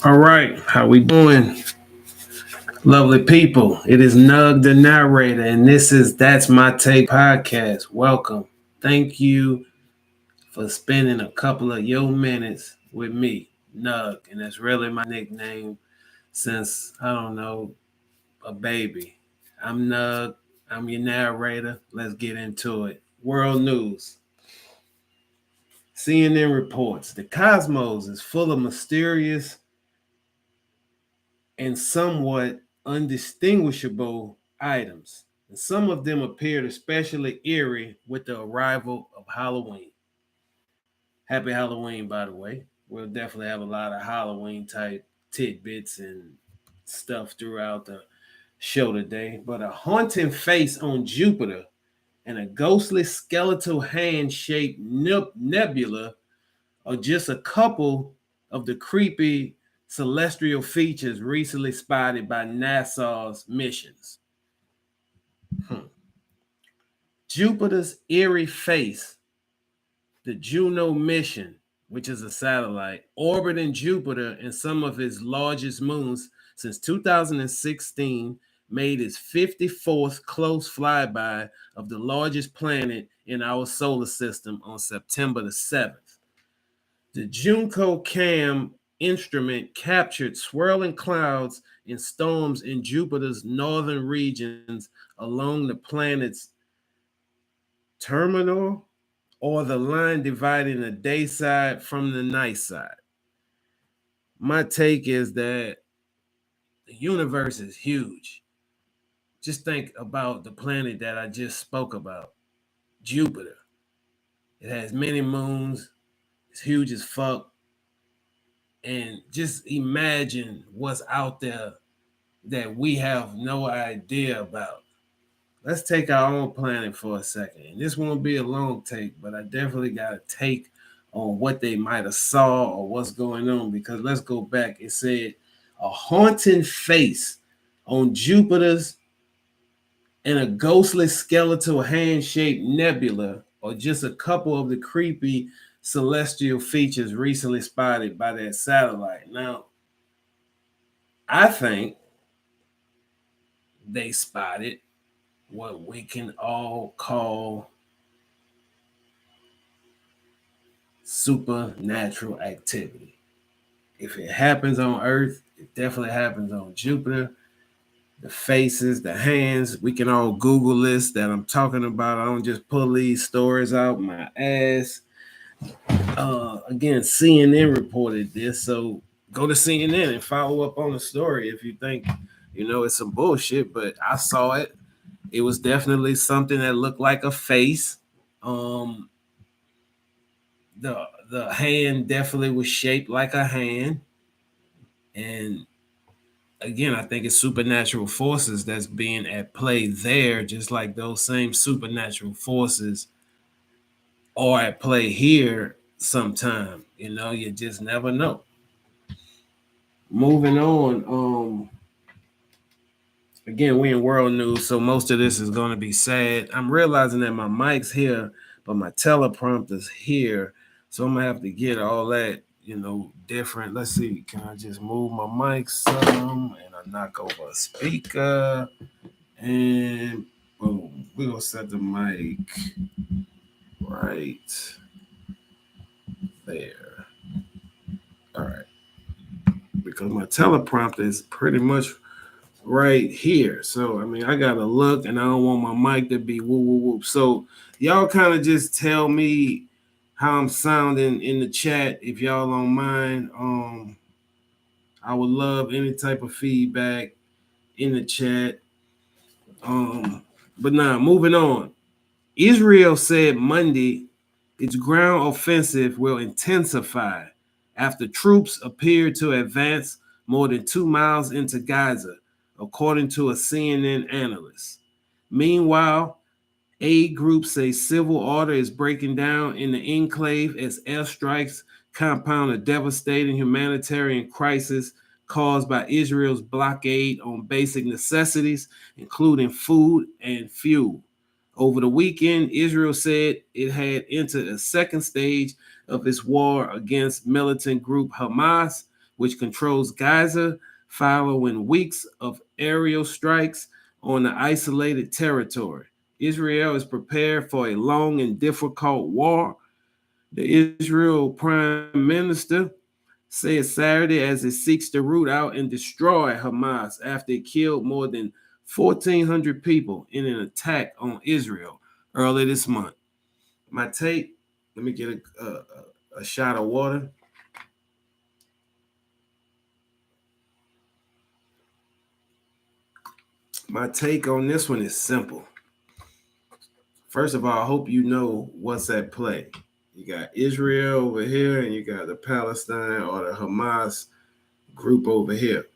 All right, how we doing, lovely people? It is Nug the narrator, and this is That's My Take podcast. Welcome. Thank you for spending a couple of your minutes with me, Nug, and that's really my nickname since I don't know a baby. I'm Nug. I'm your narrator. Let's get into it. World news. CNN reports the cosmos is full of mysterious and somewhat undistinguishable items. And some of them appeared especially eerie with the arrival of Halloween. Happy Halloween, by the way. We'll definitely have a lot of Halloween type tidbits and stuff throughout the show today. But a haunting face on Jupiter and a ghostly skeletal hand shaped nebula are just a couple of the creepy celestial features recently spotted by NASA's missions. Hmm. Jupiter's eerie face, the Juno mission, which is a satellite orbiting Jupiter and some of its largest moons since 2016, made its 54th close flyby of the largest planet in our solar system on September the 7th. The Junco Cam instrument captured swirling clouds and storms in Jupiter's northern regions along the planet's terminal or the line dividing the day side from the night side. My take is that the universe is huge. Just think about the planet that I just spoke about, Jupiter. It has many moons, it's huge as fuck. And just imagine what's out there that we have no idea about. Let's take our own planet for a second. And this won't be a long take, but I definitely got a take on what they might have saw or what's going on. Because let's go back. It said a haunting face on Jupiter's and a ghostly skeletal hand-shaped nebula, or just a couple of the creepy celestial features recently spotted by that satellite. Now, I think they spotted what we can all call supernatural activity. If it happens on Earth, it definitely happens on Jupiter. The faces, the hands, we can all Google this that I'm talking about. I don't just pull these stories out my ass. Again, CNN reported this, so go to CNN and follow up on the story if you think, it's some bullshit. But I saw it. It was definitely something that looked like a face. Um, the hand definitely was shaped like a hand, and again, I think it's supernatural forces that's being at play there, just like those same supernatural forces are at play here sometime. You just never know. Moving on. Again, we in world news, so most of this is going to be sad. I'm realizing that my mic's here, but my teleprompter's here, so I'm gonna have to get all that, different. Let's see. Can I just move my mic some and I knock over a speaker and boom? We're gonna set the mic right there. All right, because my teleprompter is pretty much right here. So I mean, I gotta look, and I don't want my mic to be whoop whoop whoop. So y'all kind of just tell me how I'm sounding in the chat if y'all don't mind. I would love any type of feedback in the chat. But now moving on. Israel said Monday its ground offensive will intensify after troops appear to advance more than 2 miles into Gaza, according to a CNN analyst. Meanwhile, aid groups say civil order is breaking down in the enclave as airstrikes compound a devastating humanitarian crisis caused by Israel's blockade on basic necessities, including food and fuel. Over the weekend, Israel said it had entered a second stage of its war against militant group Hamas, which controls Gaza following weeks of aerial strikes on the isolated territory. Israel is prepared for a long and difficult war. The Israel Prime Minister said Saturday as it seeks to root out and destroy Hamas after it killed more than 1,400 people in an attack on Israel earlier this month. My take, let me get a shot of water. My take on this one is simple. First of all, I hope you know what's at play. You got Israel over here, and you got the Palestine or the Hamas group over here.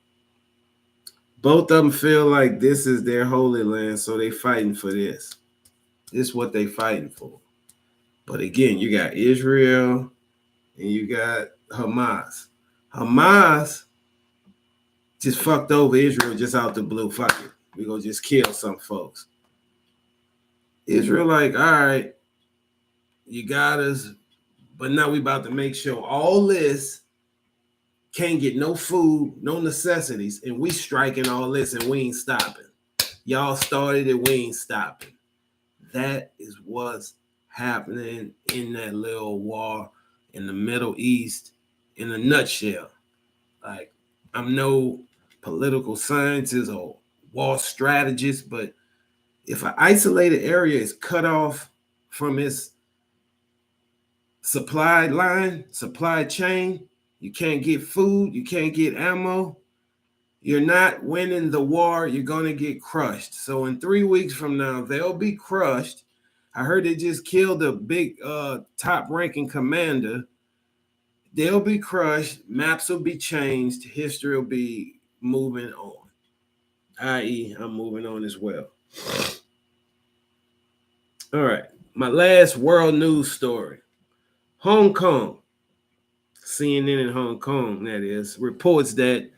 Both of them feel like this is their holy land, so they fighting for this. This is what they fighting for. But again, you got Israel and you got Hamas. Hamas just fucked over Israel just out the blue. Fuck it. We're going to just kill some folks. Israel like, all right, you got us, but now we about to make sure all this can't get no food, no necessities, and we striking all this and we ain't stopping. Y'all started it, we ain't stopping. That is what's happening in that little war in the Middle East in a nutshell. Like, I'm no political scientist or war strategist, but if an isolated area is cut off from its supply line, supply chain, you can't get food, you can't get ammo, you're not winning the war, you're going to get crushed. So in 3 weeks from now, they'll be crushed. I heard they just killed a big top-ranking commander. They'll be crushed, maps will be changed, history will be moving on, i.e. I'm moving on as well. All right, my last world news story. Hong Kong, CNN in Hong Kong, that is, reports that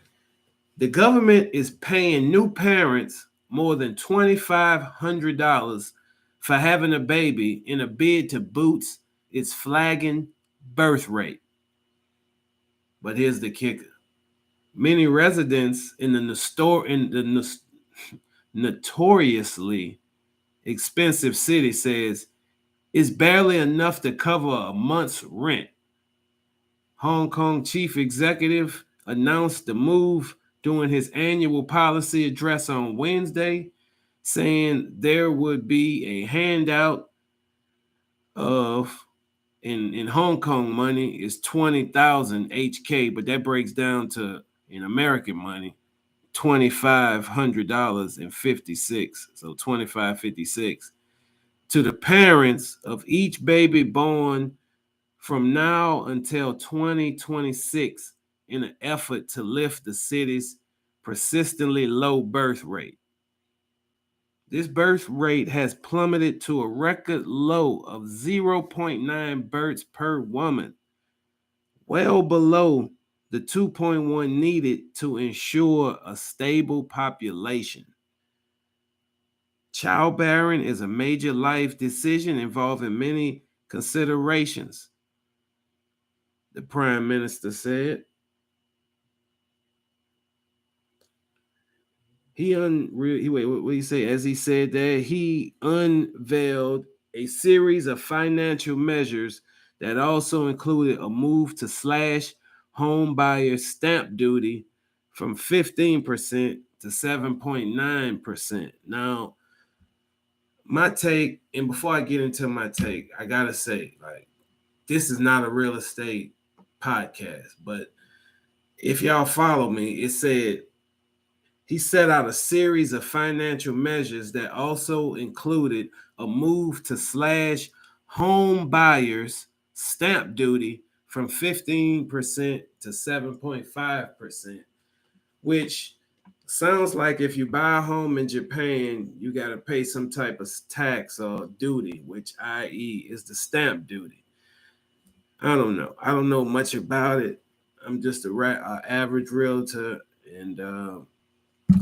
the government is paying new parents more than $2,500 for having a baby in a bid to boost its flagging birth rate. But here's the kicker. Many residents in the notoriously expensive city says it's barely enough to cover a month's rent. Hong Kong chief executive announced the move during his annual policy address on Wednesday, saying there would be a handout of in Hong Kong money is 20,000 HK, but that breaks down to in American money $2,500.56. So 25.56 to the parents of each baby born from now until 2026 in an effort to lift the city's persistently low birth rate. This birth rate has plummeted to a record low of 0.9 births per woman, well below the 2.1 needed to ensure a stable population. Childbearing is a major life decision involving many considerations, the Prime Minister said. What he say? As he said that, he unveiled a series of financial measures that also included a move to slash home buyer stamp duty from 15% to 7.9%. Now, my take, and before I get into my take, I gotta say, like, this is not a real estate podcast, but if y'all follow me, it said he set out a series of financial measures that also included a move to slash home buyers stamp duty from 15% to 7.5%, which sounds like if you buy a home in Japan, you got to pay some type of tax or duty, which i.e. is the stamp duty. I don't know. I don't know much about it. I'm just a average realtor, and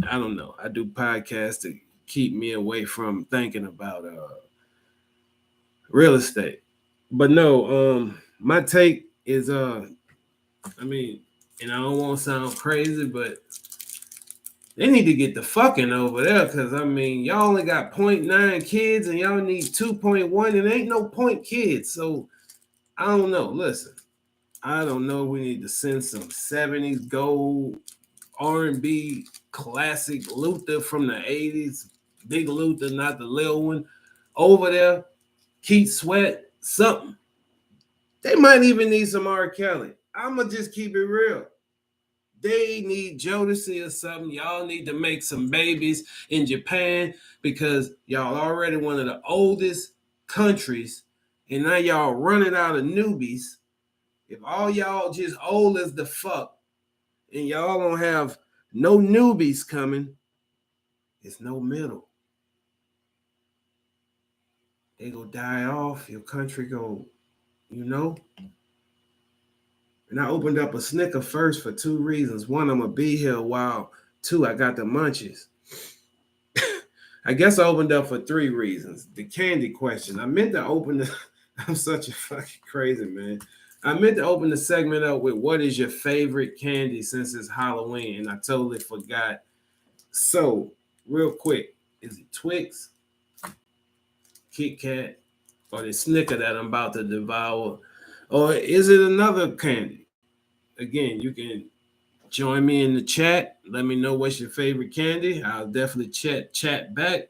I don't know. I do podcasts to keep me away from thinking about real estate. But no, my take is I mean, And I don't want to sound crazy, but they need to get the fucking over there, because I mean, y'all only got 0.9 kids and y'all need 2.1, and ain't no point kids. So I don't know. Listen, I don't know. We need to send some 70s gold R&B classic Luther from the 80s, big Luther, not the little one, over there. Keith Sweat, something. They might even need some R. Kelly. I'ma just keep it real. They need Jodeci or something. Y'all need to make some babies in Japan, because y'all already one of the oldest countries, and now y'all running out of newbies. If all y'all just old as the fuck and y'all don't have no newbies coming, it's no middle. They go die off. Your country go, you know. And I opened up a snicker first for two reasons. One, I'm gonna be here a while. Two, I got the munchies. I guess I opened up for three reasons. The candy question. I meant to open the I'm such a fucking crazy man. I meant to open the segment up with what is your favorite candy since it's Halloween, and I totally forgot. So, real quick, is it Twix, Kit Kat, or the Snicker that I'm about to devour? Or is it another candy? Again, you can join me in the chat. Let me know what's your favorite candy. I'll definitely chat back.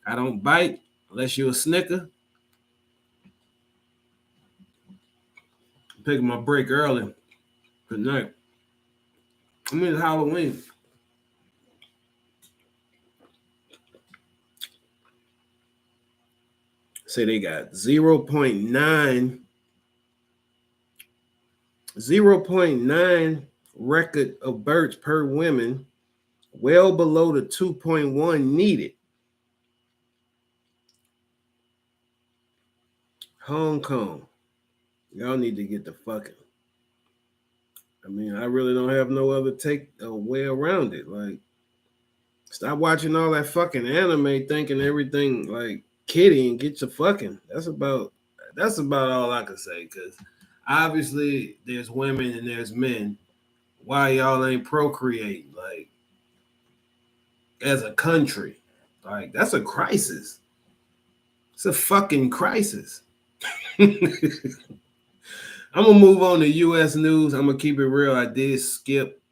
I don't bite unless you're a Snicker. I'm taking my break early. Good night. I mean, it's Halloween. Say they got 0.9 record of births per woman, well below the 2.1 needed. Hong Kong, y'all need to get the fucking. I mean, I really don't have no other take a way around it. Like, stop watching all that fucking anime, thinking everything like kitty, and get your fucking. That's about all I can say. Because obviously, there's women and there's men. Why y'all ain't procreating? Like, as a country, like that's a crisis. It's a fucking crisis. I'm gonna move on to U.S. news. I'm gonna keep it real. I did skip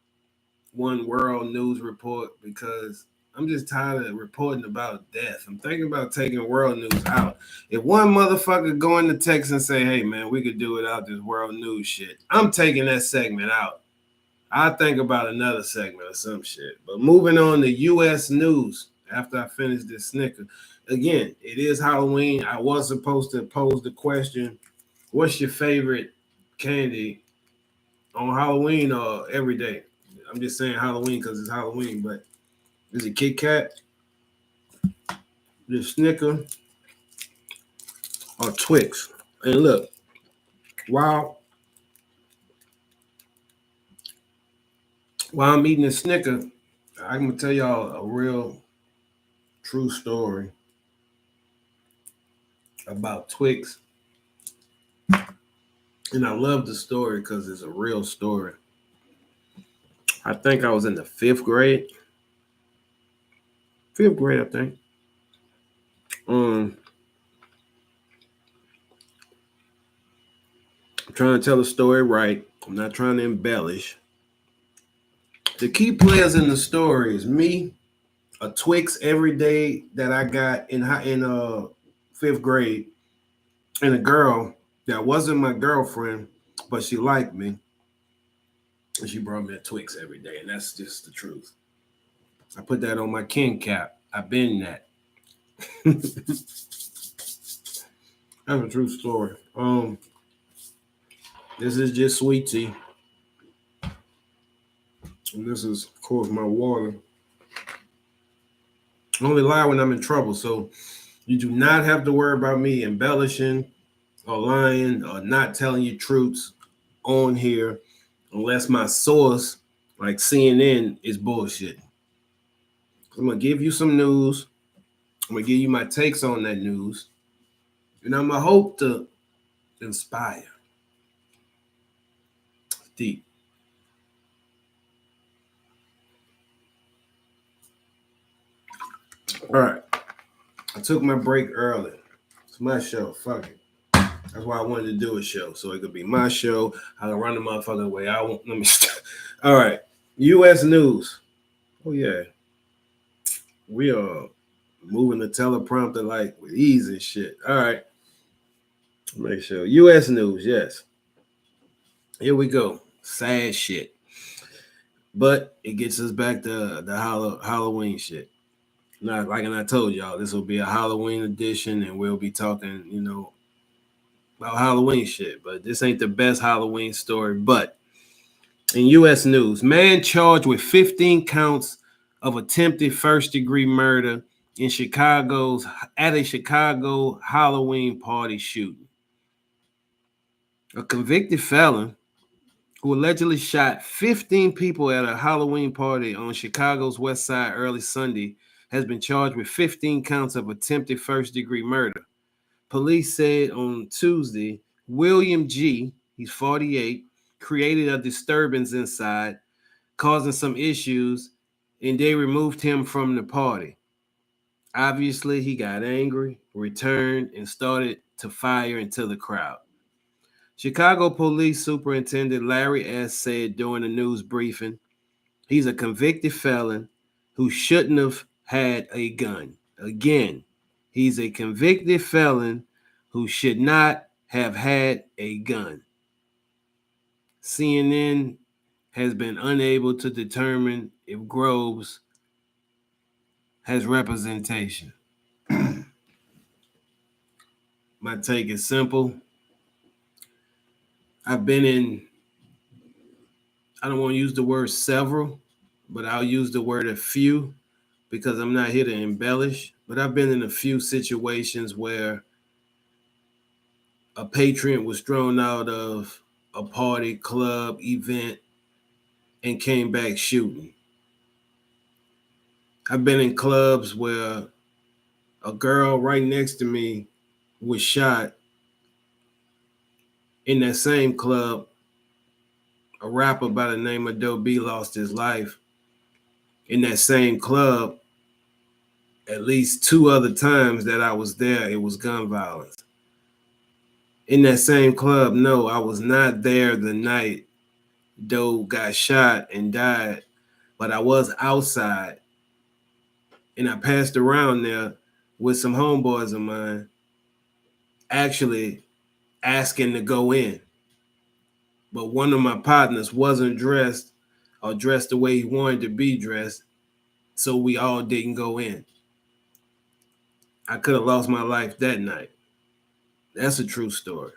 one world news report because I'm just tired of reporting about death. I'm thinking about taking world news out. If one motherfucker go into text and say, "Hey man, we could do without this world news shit," I'm taking that segment out. I think about another segment or some shit. But moving on to U.S. news after I finish this snicker. Again, it is Halloween. I was supposed to pose the question, what's your favorite candy on Halloween or every day? I'm just saying Halloween because it's Halloween, but is it Kit Kat, the Snicker, or Twix? And look, while while I'm eating the Snicker, I'm gonna tell y'all a real true story about Twix. And I love the story because it's a real story. I think I was in the fifth grade. Fifth grade, I think. I'm trying to tell the story right. I'm not trying to embellish. The key players in the story is me, a Twix every day that I got in fifth grade, and a girl that wasn't my girlfriend, but she liked me, and she brought me a Twix every day, and that's just the truth. I put that on my king cap. I've been that. That's a true story. This is just sweet tea, and this is, of course, my water. I only lie when I'm in trouble, so you do not have to worry about me embellishing or lying or not telling you truths on here unless my source, like CNN, is bullshit. I'm gonna give you some news. I'm gonna give you my takes on that news, and I'm gonna hope to inspire. Deep. All right. I took my break early. It's my show. Fuck it. That's why I wanted to do a show. So it could be my show. I can run the motherfucking way I want. Let me start. All right. U.S. news. Oh, yeah. We are moving the teleprompter like with ease and shit. All right. Make sure. U.S. news. Yes. Here we go. Sad shit. But it gets us back to the Halloween shit. Not like I told y'all, this will be a Halloween edition, and we'll be talking, about Halloween shit. But this ain't the best Halloween story. But in U.S. news, man charged with 15 counts of attempted first-degree murder in Chicago's at a Chicago Halloween party shooting. A convicted felon who allegedly shot 15 people at a Halloween party on Chicago's West Side early Sunday has been charged with 15 counts of attempted first-degree murder. Police said on Tuesday, William G., he's 48, created a disturbance inside, causing some issues, and they removed him from the party. Obviously, he got angry, returned, and started to fire into the crowd. Chicago Police Superintendent Larry S. said during a news briefing, he's a convicted felon who shouldn't have had a gun. Again, he's a convicted felon who should not have had a gun. CNN has been unable to determine if Groves has representation. My take is simple. I've been in, I don't want to use the word several, but I'll use the word a few because I'm not here to embellish. But I've been in a few situations where a patriot was thrown out of a party, club, event, and came back shooting. I've been in clubs where a girl right next to me was shot. In that same club, a rapper by the name of Doe B lost his life. In that same club, at least 2 other times that I was there, it was gun violence. In that same club, no, I was not there the night Doe got shot and died, but I was outside and I passed around there with some homeboys of mine, actually asking to go in. But one of my partners wasn't dressed or dressed the way he wanted to be dressed, so we all didn't go in. I could have lost my life that night. That's a true story.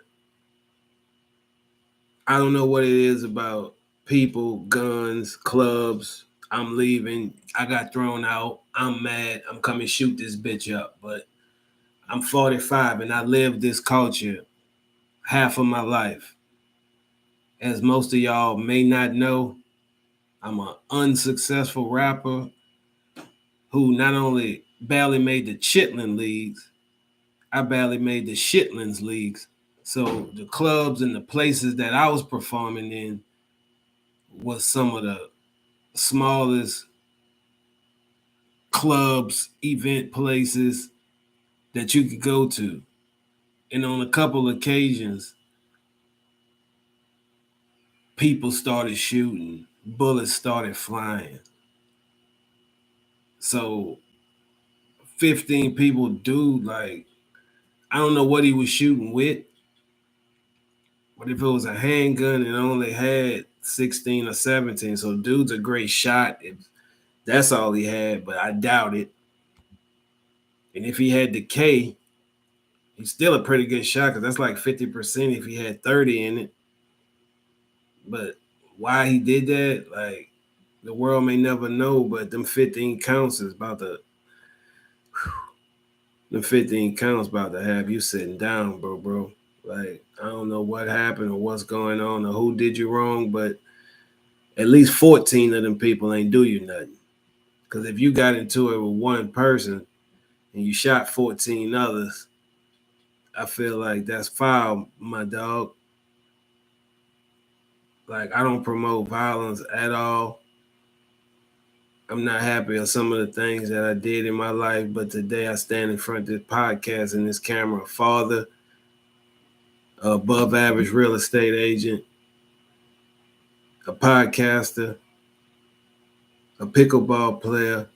I don't know what it is about people, guns, clubs. I'm leaving. I got thrown out. I'm mad. I'm coming to shoot this bitch up. But I'm 45 and I lived this culture half of my life. As most of y'all may not know, I'm an unsuccessful rapper who not only barely made the Chitlin leagues, I barely made the Shitlands leagues. So the clubs and the places that I was performing in was some of the smallest clubs, event places that you could go to. And on a couple occasions, people started shooting, bullets started flying. So 15 people, dude, like, I don't know what he was shooting with, but if it was a handgun and only had 16 or 17, so dude's a great shot. If that's all he had, but I doubt it. And if he had the K, he's still a pretty good shot because that's like 50% if he had 30 in it. But why he did that, like, the world may never know, but them 15 counts is about to, them 15 counts about to have you sitting down, bro. Like, I don't know what happened or what's going on or who did you wrong, but at least 14 of them people ain't do you nothing. Because if you got into it with one person and you shot 14 others, I feel like that's foul, my dog. Like, I don't promote violence at all. I'm not happy of some of the things that I did in my life, but today I stand in front of this podcast and this camera, a father, above average real estate agent, a podcaster, a pickleball player.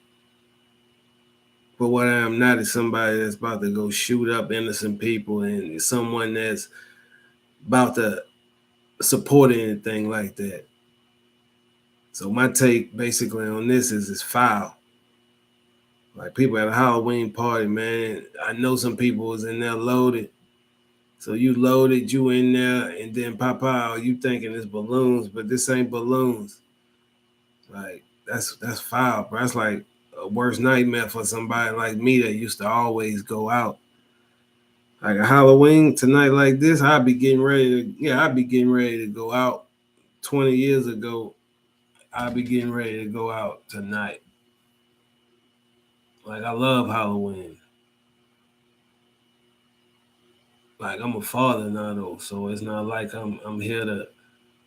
But what I am not is somebody that's about to go shoot up innocent people and someone that's about to support anything like that. So my take basically on this is it's foul. Like people at a Halloween party, man. I know some people was in there loaded. So you loaded, you in there, and then papa, you thinking it's balloons, but this ain't balloons. Like that's foul, bro. That's like a worst nightmare for somebody like me that used to always go out. Like a Halloween tonight like this, I'd be getting ready to go out. 20 years ago, I'd be getting ready to go out tonight. Like I love Halloween. Like I'm a father now though, so it's not like I'm here to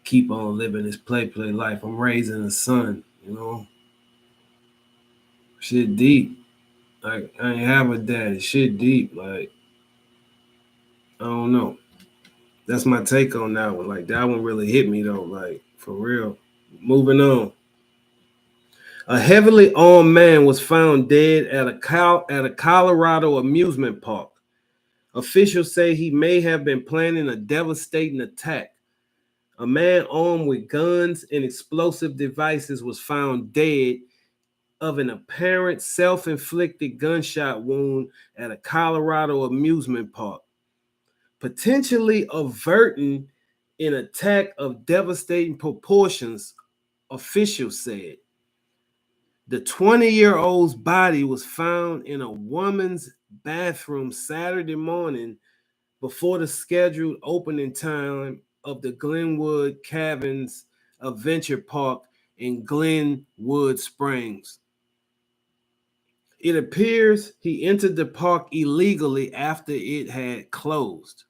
keep on living this play life. I'm raising a son, you know. Shit deep. Like I ain't have a dad. Shit deep. Like I don't know. That's my take on that one. Like that one really hit me though. Like for real. Moving on. A heavily armed man was found dead at a Colorado amusement park. Officials say he may have been planning a devastating attack. A man armed with guns and explosive devices was found dead of an apparent self-inflicted gunshot wound at a Colorado amusement park, potentially averting an attack of devastating proportions, officials said. The 20-year-old's body was found in a woman's bathroom Saturday morning before the scheduled opening time of the Glenwood Cabins Adventure Park in Glenwood Springs. It appears he entered the park illegally after it had closed.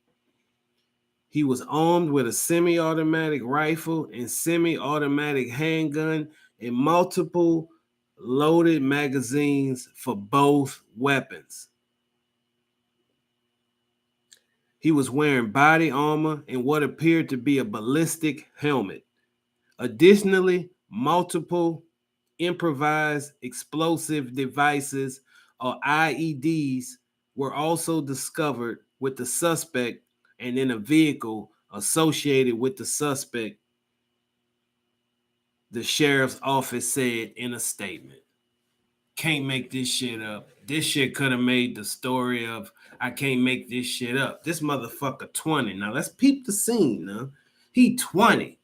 He was armed with a semi-automatic rifle and semi-automatic handgun and multiple loaded magazines for both weapons. He was wearing body armor and what appeared to be a ballistic helmet. Additionally, multiple improvised explosive devices or IEDs were also discovered with the suspect and in a vehicle associated with the suspect, the sheriff's office said in a statement. Can't make this shit up. This shit could have made the story of I can't make this shit up. This motherfucker 20. Now let's peep the scene now. He 20.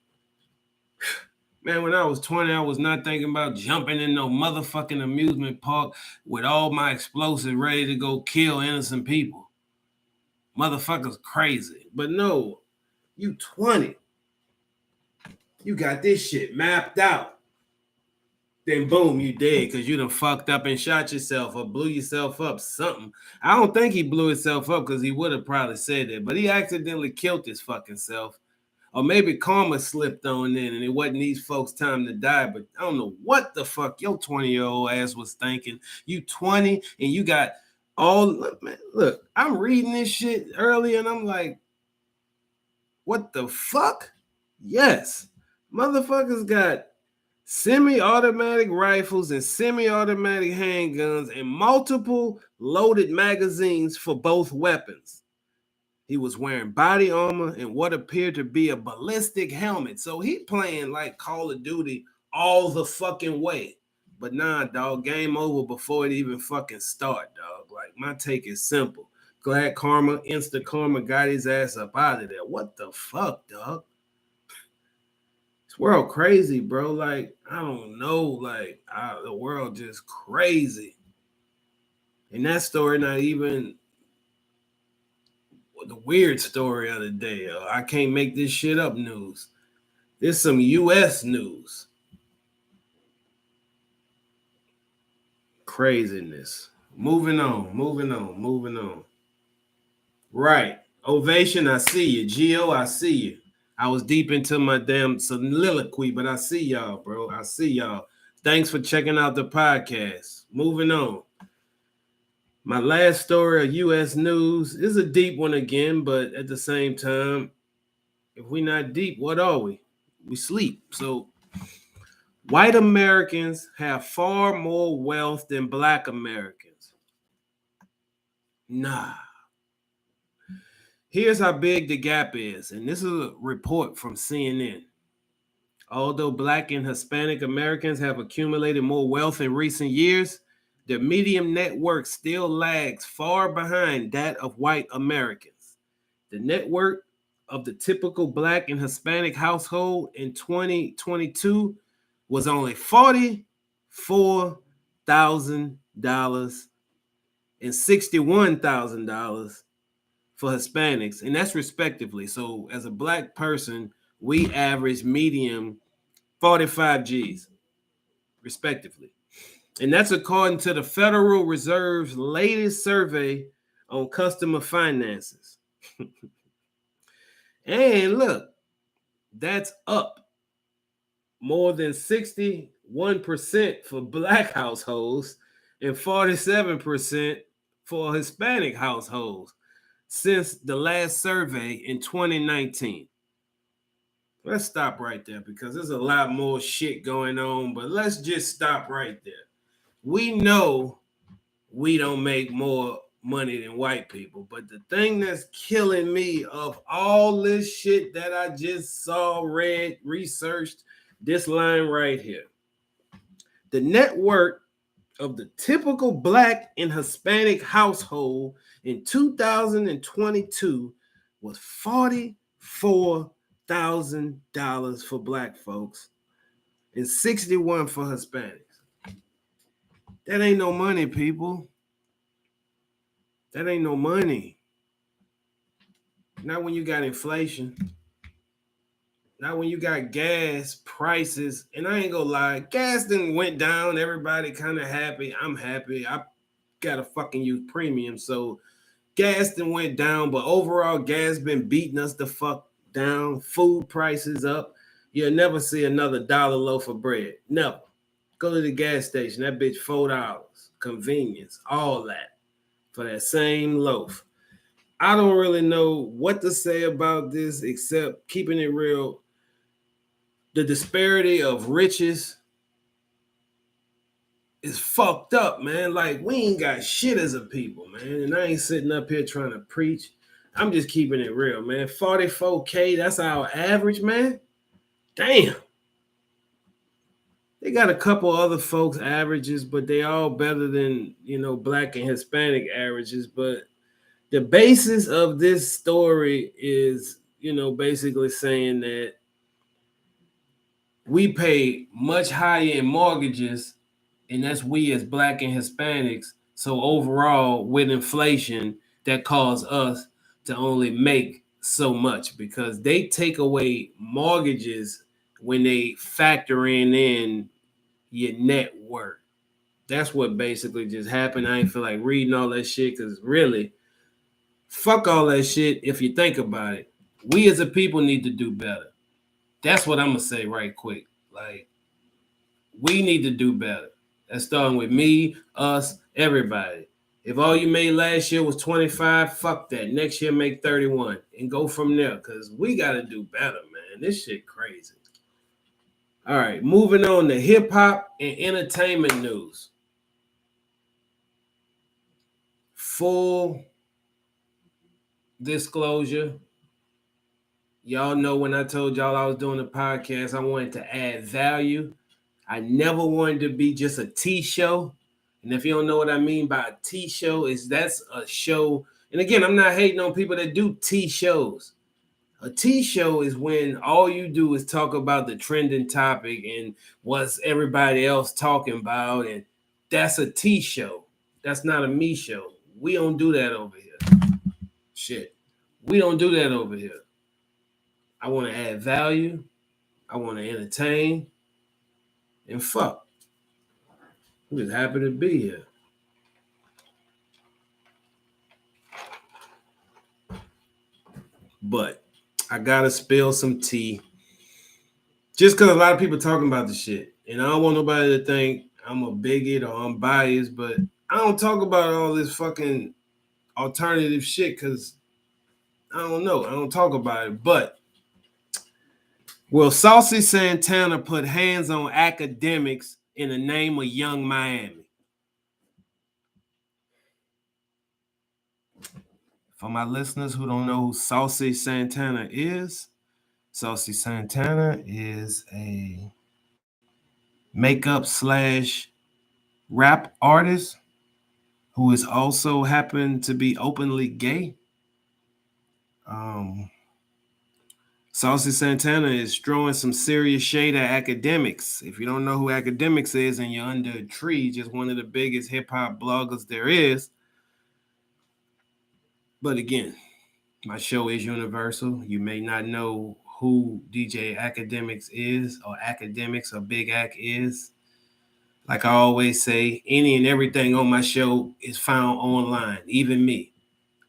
Man, when I was 20, I was not thinking about jumping in no motherfucking amusement park with all my explosives ready to go kill innocent people. Motherfuckers crazy. But no, you 20. You got this shit mapped out. Then boom, you dead because you done fucked up and shot yourself or blew yourself up, something. I don't think he blew himself up because he would have probably said that, but he accidentally killed his fucking self. Or maybe karma slipped on in and it wasn't these folks' time to die, but I don't know what the fuck your 20-year-old ass was thinking. You 20 and you got all, man, look, I'm reading this shit earlier and I'm like, what the fuck? Yes. Motherfuckers got semi-automatic rifles and semi-automatic handguns and multiple loaded magazines for both weapons. He was wearing body armor and what appeared to be a ballistic helmet. So he playing like Call of Duty all the fucking way. But nah, dog, game over before it even fucking start, dog. Like my take is simple. Glad karma, instant karma got his ass up out of there. What the fuck, dog? This world crazy, bro. Like, I don't know. Like, the world just crazy. And that story not even the weird story of the day. I can't make this shit up news. There's some U.S. news. Craziness. Moving on. Right. Ovation, I see you. Geo, I see you. I was deep into my damn soliloquy, but I see y'all, bro. I see y'all. Thanks for checking out the podcast. Moving on. My last story of U.S. news is a deep one again, but at the same time, if we're not deep, what are we? We sleep. So, white Americans have far more wealth than black Americans. Nah. Here's how big the gap is, and this is a report from CNN. Although black and Hispanic Americans have accumulated more wealth in recent years, the median net worth still lags far behind that of white Americans. The net worth of the typical black and Hispanic household in 2022 was only $44,000 and $61,000 for Hispanics, and that's respectively. So as a black person, we average median 45 G's, respectively. And that's according to the Federal Reserve's latest survey on customer finances. And look, that's up more than 61% for black households and 47% for Hispanic households since the last survey in 2019. Let's stop right there because there's a lot more shit going on, but let's just stop right there. We know we don't make more money than white people, but the thing that's killing me of all this shit that I just saw, read, researched, this line right here. The net worth of the typical black and Hispanic household in 2022 was $44,000 for black folks and $61,000 for Hispanics. That ain't no money, people. That ain't no money. Not when you got inflation. Not when you got gas prices. And I ain't gonna lie, gas done went down. Everybody kind of happy. I'm happy. I gotta fucking use premium. So gas done went down, but overall gas been beating us the fuck down. Food prices up. You'll never see another dollar loaf of bread. Never. Go to the gas station. That bitch $4. Convenience. All that for that same loaf. I don't really know what to say about this except keeping it real. The disparity of riches is fucked up, man. Like, we ain't got shit as a people, man. And I ain't sitting up here trying to preach. I'm just keeping it real, man. 44K, that's our average, man. Damn. They got a couple other folks' averages, but they all better than, black and Hispanic averages. But the basis of this story is, basically saying that we pay much higher in mortgages, and that's we as black and Hispanics. So overall, with inflation, that caused us to only make so much because they take away mortgages when they factor in your net worth. That's what basically just happened. I ain't feel like reading all that shit because really, fuck all that shit. If you think about it, we as a people need to do better. That's what I'm gonna say right quick. Like, we need to do better. That's starting with me, us, everybody. If all you made last year was 25, fuck that. Next year make 31 and go from there because we got to do better, man. This shit crazy. All right, moving on to hip hop and entertainment news. Full disclosure. Y'all know when I told y'all I was doing a podcast, I wanted to add value. I never wanted to be just a T show. And if you don't know what I mean by a T show, that's a show. And again, I'm not hating on people that do T shows. A T show is when all you do is talk about the trending topic and what's everybody else talking about. And that's a T show. That's not a me show. We don't do that over here. Shit. We don't do that over here. I want to add value. I want to entertain. And fuck. I'm just happy to be here. But I gotta spill some tea. Just because a lot of people talking about the shit, and I don't want nobody to think I'm a bigot or I'm biased, but I don't talk about all this fucking alternative shit because I don't know. I don't talk about it. But will Saucy Santana put hands on academics in the name of Young Miami? For my listeners who don't know who Saucy Santana is, Saucy Santana is a makeup slash rap artist who is also happened to be openly gay. Um, Saucy Santana is throwing some serious shade at academics. If you don't know who academics is and you're under a tree, just one of the biggest hip hop bloggers there is. But again, my show is universal. You may not know who DJ Academics is or Academics or Big Act is. Like I always say, any and everything on my show is found online, even me.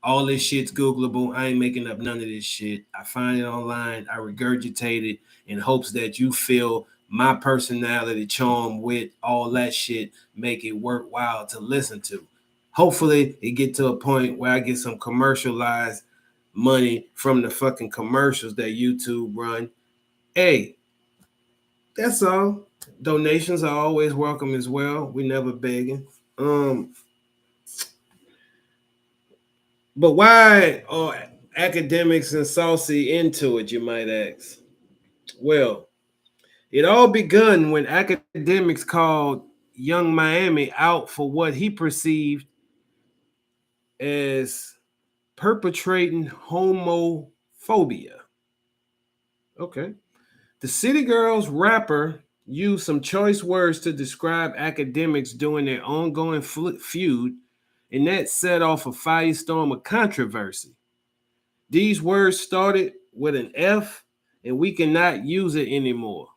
All this shit's Googleable. I ain't making up none of this shit. I find it online. I regurgitate it in hopes that you feel my personality, charm, wit, all that shit make it worthwhile to listen to. Hopefully, it get to a point where I get some commercialized money from the fucking commercials that YouTube run. Hey, that's all. Donations are always welcome as well. We never begging. But why are academics and Saucy into it, you might ask? Well, it all begun when academics called Young Miami out for what he perceived as perpetrating homophobia. Okay. The City Girls rapper used some choice words to describe academics during their ongoing feud, and that set off a firestorm of controversy. These words started with an F, and we cannot use it anymore.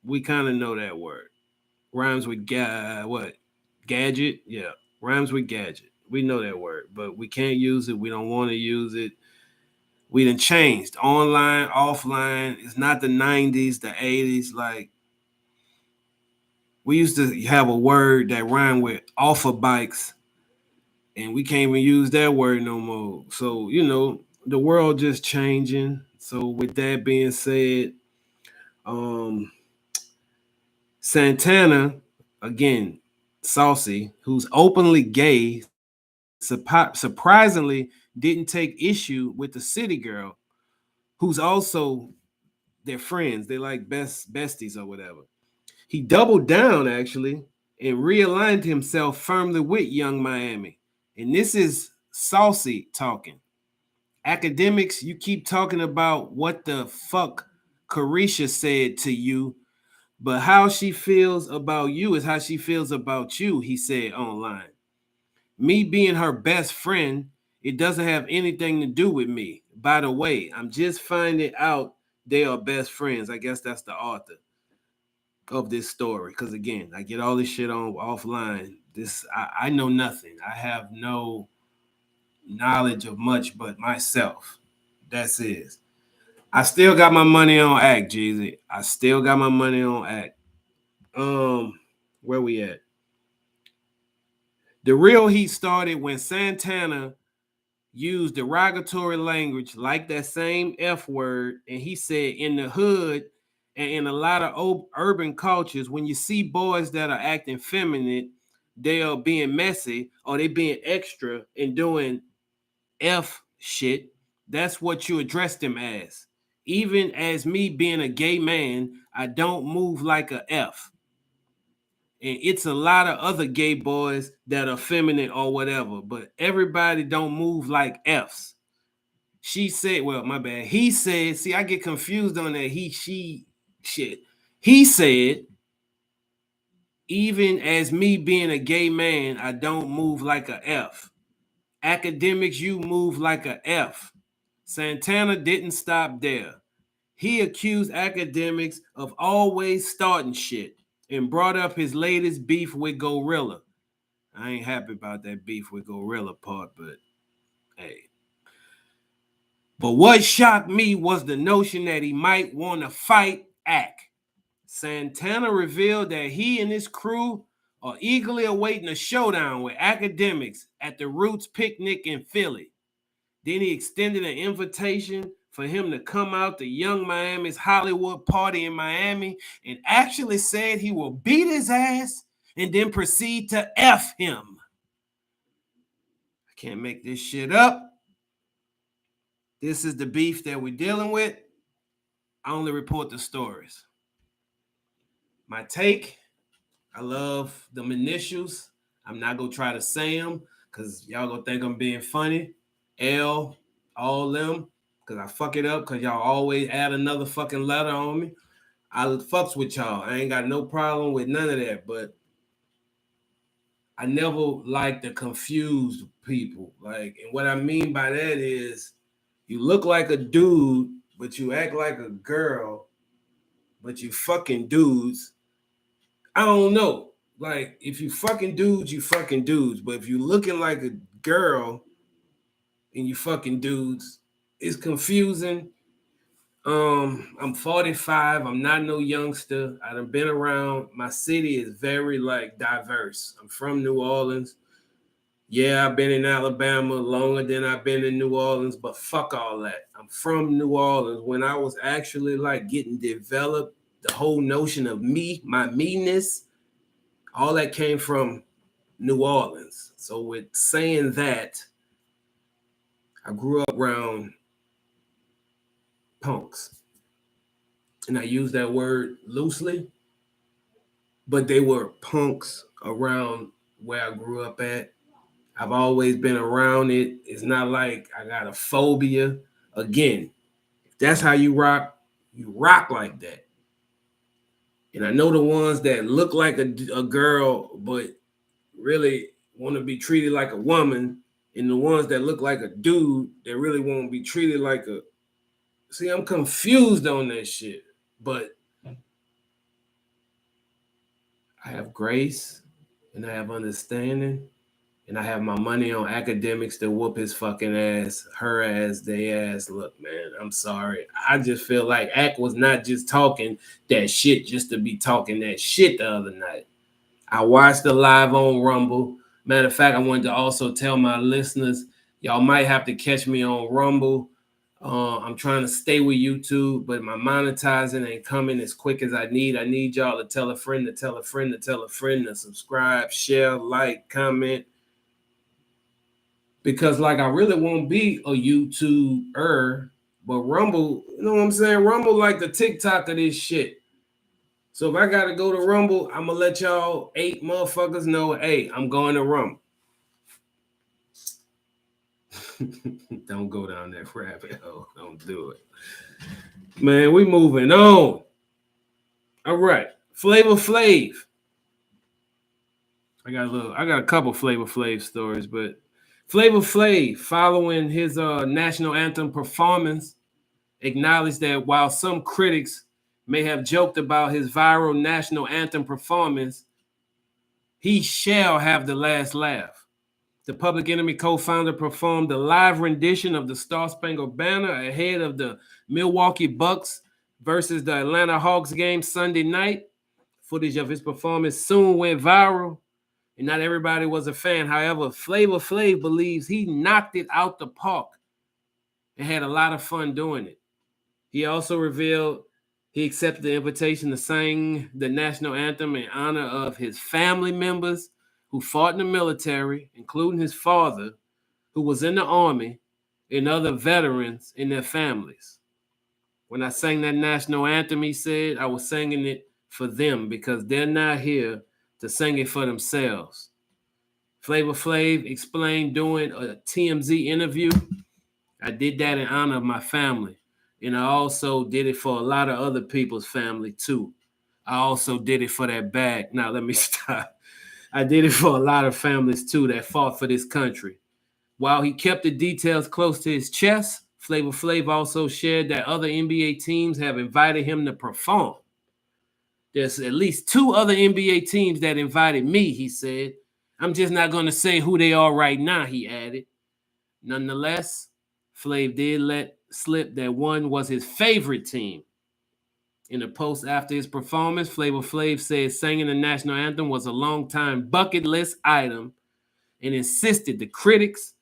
We kind of know that word. Rhymes with what? Gadget? Yeah, rhymes with gadget. We know that word, but we can't use it. We don't want to use it. We done changed. Online, offline. It's not the 90s, the 80s. Like, we used to have a word that rhymed with offer bikes, and we can't even use that word no more. So, the world just changing. So with that being said, um Santana, again, Saucy, who's openly gay, surprisingly didn't take issue with the city girl, who's also their friends. They like besties or whatever. He doubled down actually and realigned himself firmly with Young Miami. And this is Saucy talking. Academics, you keep talking about what the fuck Carisha said to you, but how she feels about you is how she feels about you, he said online. Me being her best friend, it doesn't have anything to do with me. By the way, I'm just finding out they are best friends. I guess that's the author of this story. Because again, I get all this shit on offline. I know nothing. I have no knowledge of much but myself. That's it. I still got my money on Act, Jeezy. I still got my money on Act. Where we at? The real heat started when Santana used derogatory language like that same F word, and he said in the hood and in a lot of urban cultures, when you see boys that are acting feminine, they are being messy or they being extra and doing F shit. That's what you address them as. Even as me being a gay man, I don't move like a F. And it's a lot of other gay boys that are feminine or whatever, but everybody don't move like F's. She said, well, my bad. He said, see, I get confused on that. She shit. He said, even as me being a gay man, I don't move like a F. Academics, you move like a F. Santana didn't stop there. He accused academics of always starting shit and brought up his latest beef with Gorilla. I ain't happy about that beef with Gorilla part, but hey. But what shocked me was the notion that he might want to fight Ack. Santana revealed that he and his crew are eagerly awaiting a showdown with academics at the Roots picnic in Philly. Then he extended an invitation for him to come out to Young Miami's Hollywood party in Miami and actually said he will beat his ass and then proceed to F him. I can't make this shit up. This is the beef that we're dealing with. I only report the stories. My take, I love them initials. I'm not going to try to say them because y'all going to think I'm being funny. L, all them, because I fuck it up because y'all always add another fucking letter on me. I fucks with y'all. I ain't got no problem with none of that, but I never like the confused people. Like, and what I mean by that is you look like a dude, but you act like a girl, but you fucking dudes. I don't know. Like, if you fucking dudes, you fucking dudes. But if you looking like a girl and you fucking dudes, it's confusing. I'm 45. I'm not no youngster. I done been around. My city is very like diverse. I'm from New Orleans. Yeah, I've been in Alabama longer than I've been in New Orleans, but fuck all that. I'm from New Orleans. When I was actually like getting developed, the whole notion of me, my me-ness, all that came from New Orleans. So with saying that, I grew up around punks. And I use that word loosely, but they were punks around where I grew up at. I've always been around it. It's not like I got a phobia. Again, if that's how you rock like that. And I know the ones that look like a girl, but really want to be treated like a woman, and the ones that look like a dude that really want to be treated like a. See, I'm confused on that shit, but I have grace and I have understanding, and I have my money on academics to whoop his fucking ass, her ass, they ass. Look, man, I'm sorry. I just feel like Ack was not just talking that shit just to be talking that shit the other night. I watched the live on Rumble. Matter of fact, I wanted to also tell my listeners, y'all might have to catch me on Rumble. I'm trying to stay with YouTube, but my monetizing ain't coming as quick as I need. I need y'all to tell a friend to tell a friend to tell a friend to subscribe, share, like, comment. Because like I really won't be a YouTuber, but Rumble, you know what I'm saying? Rumble like the TikTok of this shit. So if I gotta go to Rumble, I'm gonna let y'all 8 motherfuckers know, hey, I'm going to Rumble. Don't go down that rabbit hole. Don't do it. Man, we moving on. All right. Flavor Flav. I got a couple Flavor Flav stories, but Flavor Flav, following his national anthem performance, acknowledged that while some critics may have joked about his viral national anthem performance, he shall have the last laugh. The Public Enemy co-founder performed a live rendition of the Star Spangled Banner ahead of the Milwaukee Bucks versus the Atlanta Hawks game Sunday night. Footage of his performance soon went viral, and not everybody was a fan. However, Flavor Flav believes he knocked it out the park and had a lot of fun doing it. He also revealed he accepted the invitation to sing the national anthem in honor of his family members who fought in the military, including his father, who was in the Army, and other veterans and their families. When I sang that national anthem, he said, I was singing it for them because they're not here to sing it for themselves. Flavor Flav explained during a TMZ interview, I did that in honor of my family. And I also did it for a lot of other people's family too. I also did it for that bag. Now, let me stop. I did it for a lot of families too that fought for this country. While he kept the details close to his chest, Flavor Flav also shared that other NBA teams have invited him to perform. There's at least 2 other NBA teams that invited me, he said. I'm just not going to say who they are right now, he added. Nonetheless, Flav did let slip that one was his favorite team. In a post after his performance, Flavor Flav said singing the national anthem was a long-time bucket list item and insisted the critics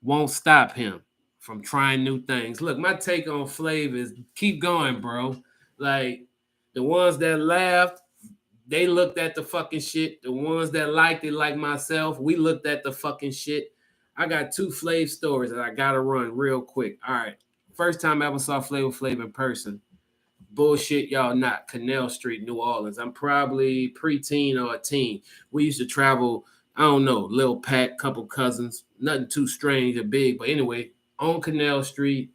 won't stop him from trying new things. Look, my take on Flav is keep going, bro. Like, the ones that laughed, they looked at the fucking shit. The ones that liked it, like myself, we looked at the fucking shit. I got 2 Flav stories that I gotta run real quick. All right. First time I ever saw Flavor Flav in person. Bullshit, y'all not. Canal Street, New Orleans. I'm probably preteen or a teen. We used to travel, I don't know, Lil Pat, couple cousins, nothing too strange or big. But anyway, on Canal Street,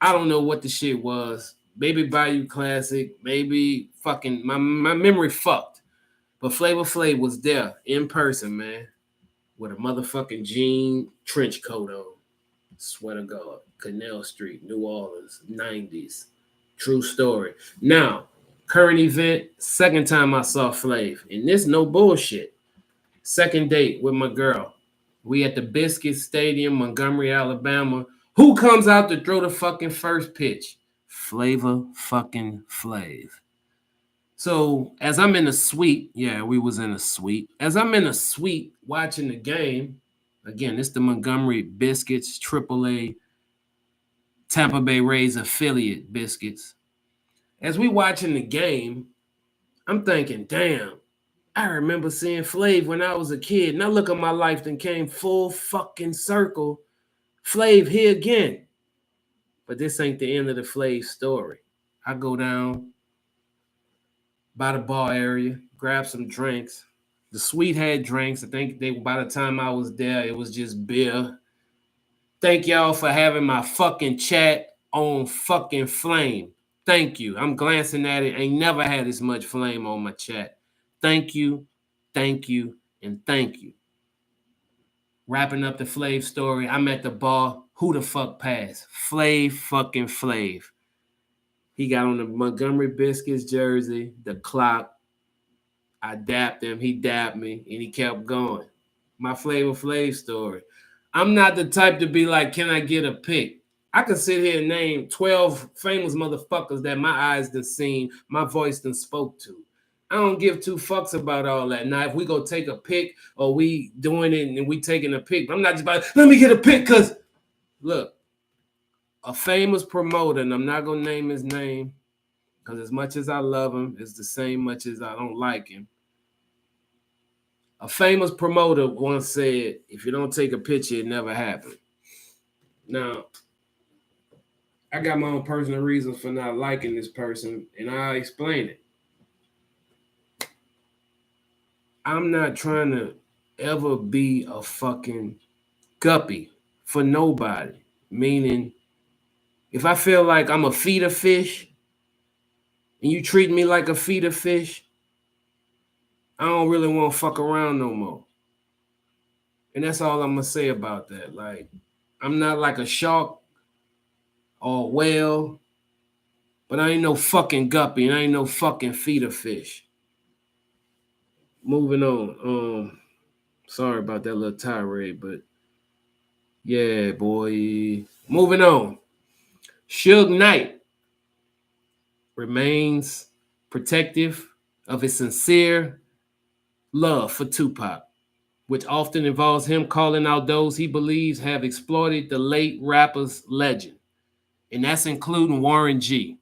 I don't know what the shit was. Maybe Bayou Classic, maybe fucking, my memory fucked. But Flavor Flav was there in person, man, with a motherfucking jean trench coat on. Swear to God. Canal Street, New Orleans, 90s. True story. Now, current event, second time I saw Flav. And this no bullshit. Second date with my girl. We at the Biscuit Stadium, Montgomery, Alabama. Who comes out to throw the fucking first pitch? Flavor fucking Flav. So as I'm in the suite, yeah, we was in a suite. As I'm in a suite watching the game, again, it's the Montgomery Biscuits, AAA Tampa Bay Rays affiliate Biscuits. As we watching the game, I'm thinking, damn, I remember seeing Flav when I was a kid. Now look at my life that came full fucking circle. Flav here again. But this ain't the end of the Flav story. I go down by the bar area, grab some drinks. The suite had drinks. I think by the time I was there, it was just beer. Thank y'all for having my fucking chat on fucking flame. Thank you. I'm glancing at it. Ain't never had as much flame on my chat. Thank you, and thank you. Wrapping up the Flav story, I'm at the bar. Who the fuck passed? Flav fucking Flav. He got on the Montgomery Biscuits jersey, the clock. I dapped him. He dapped me, and he kept going. My Flavor Flav story. I'm not the type to be like, can I get a pic? I could sit here and name 12 famous motherfuckers that my eyes done seen, my voice done spoke to. I don't give 2 fucks about all that. Now, if we go take a pic or we doing it and we taking a pic, I'm not just about, let me get a pic, because, look, a famous promoter, and I'm not going to name his name, because as much as I love him, it's the same much as I don't like him. A famous promoter once said, if you don't take a picture, it never happened. Now, I got my own personal reasons for not liking this person, and I'll explain it. I'm not trying to ever be a fucking guppy for nobody. Meaning, if I feel like I'm a feeder fish, and you treat me like a feeder fish, I don't really want to fuck around no more. And that's all I'm going to say about that. Like, I'm not like a shark or a whale, but I ain't no fucking guppy, and I ain't no fucking feeder fish. Moving on. Sorry about that little tirade, but yeah, boy. Moving on. Suge Knight remains protective of his sincere love for Tupac, which often involves him calling out those he believes have exploited the late rapper's legend. And that's including Warren G.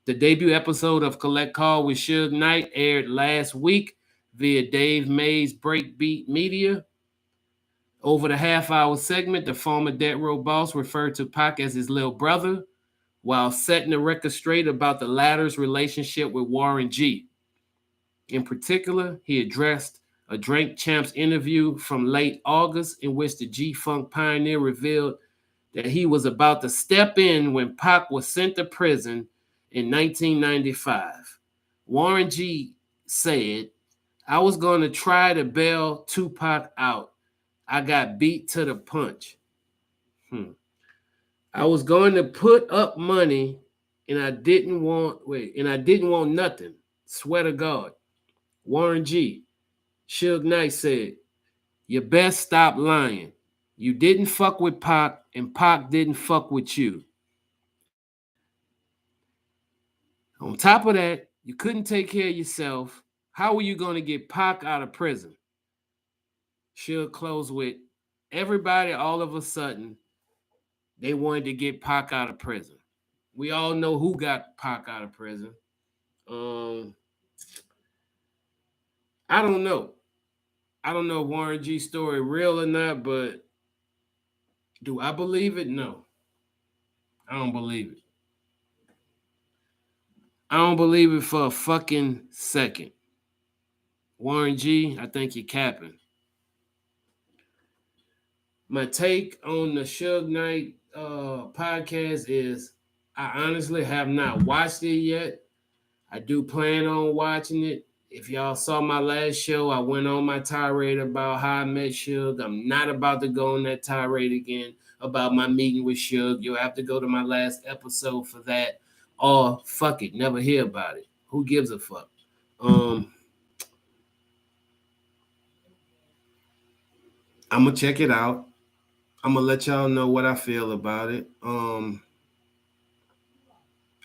The debut episode of Collect Call with Suge Knight aired last week via Dave Mays Breakbeat Media. Over the half-hour segment, the former Death Row boss referred to Pac as his little brother, while setting the record straight about the latter's relationship with Warren G. In particular, he addressed a Drink Champs interview from late August in which the G-Funk pioneer revealed that he was about to step in when Pac was sent to prison in 1995. Warren G said, I was going to try to bail Tupac out. I got beat to the punch. I was going to put up money and I didn't want nothing. Swear to God. Warren G. Suge Knight said, you best stop lying. You didn't fuck with Pac and Pac didn't fuck with you. On top of that, you couldn't take care of yourself. How were you going to get Pac out of prison? Should close with everybody all of a sudden they wanted to get Pac out of prison. We all know who got Pac out of prison. Um, I don't know. I don't know if Warren G's story real or not, but do I believe it? No, I don't believe it. I don't believe it for a fucking second. Warren G, I think you're capping. My take on the Suge Knight podcast is I honestly have not watched it yet. I do plan on watching it. If y'all saw my last show, I went on my tirade about how I met Suge. I'm not about to go on that tirade again about my meeting with Suge. You'll have to go to my last episode for that. Or fuck it, never hear about it. Who gives a fuck? I'm gonna check it out. I'm gonna let y'all know what I feel about it.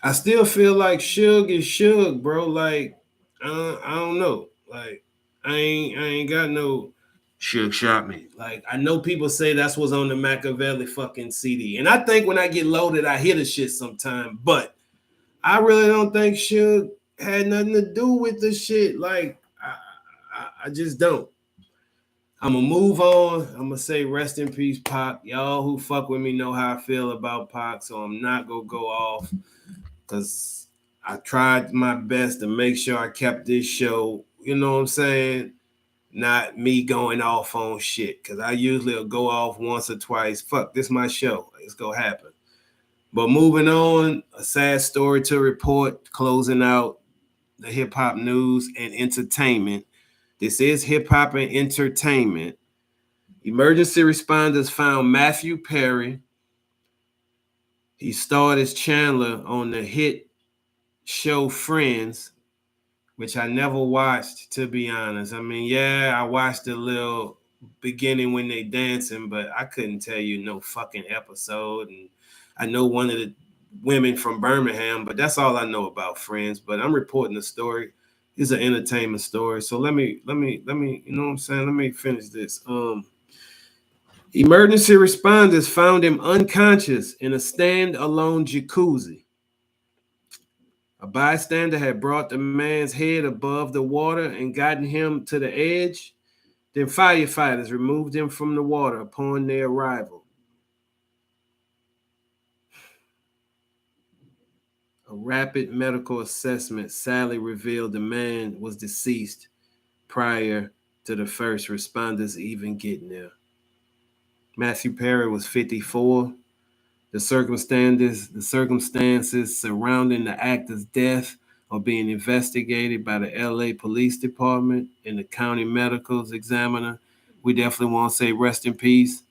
I still feel like Suge is Suge, bro. Like, I don't know. Like, I ain't got no Suge shot me. Like, I know people say that's what's on the Machiavelli fucking CD, and I think when I get loaded, I hear the shit sometime. But I really don't think Suge had nothing to do with the shit. Like, I just don't. I'm gonna move on. I'm gonna say rest in peace, Pac. Y'all who fuck with me know how I feel about Pac, so I'm not gonna go off because I tried my best to make sure I kept this show, you know what I'm saying? Not me going off on shit because I usually will go off once or twice. Fuck, this is my show. It's gonna happen. But moving on, a sad story to report, closing out the hip hop news and entertainment. This is hip hop and entertainment. Emergency responders found Matthew Perry. He starred as Chandler on the hit show Friends, which I never watched, to be honest. I mean, yeah, I watched the little beginning when they dancing, but I couldn't tell you no fucking episode. And I know one of the women from Birmingham, but that's all I know about Friends. But I'm reporting the story. It's an entertainment story. So let me, you know what I'm saying? Let me finish this. Emergency responders found him unconscious in a stand-alone jacuzzi. A bystander had brought the man's head above the water and gotten him to the edge. Then firefighters removed him from the water upon their arrival. A rapid medical assessment sadly revealed the man was deceased prior to the first responders even getting there. Matthew Perry was 54. The circumstances surrounding the actor's death are being investigated by the LA Police Department and the county medicals examiner. We definitely want to say rest in peace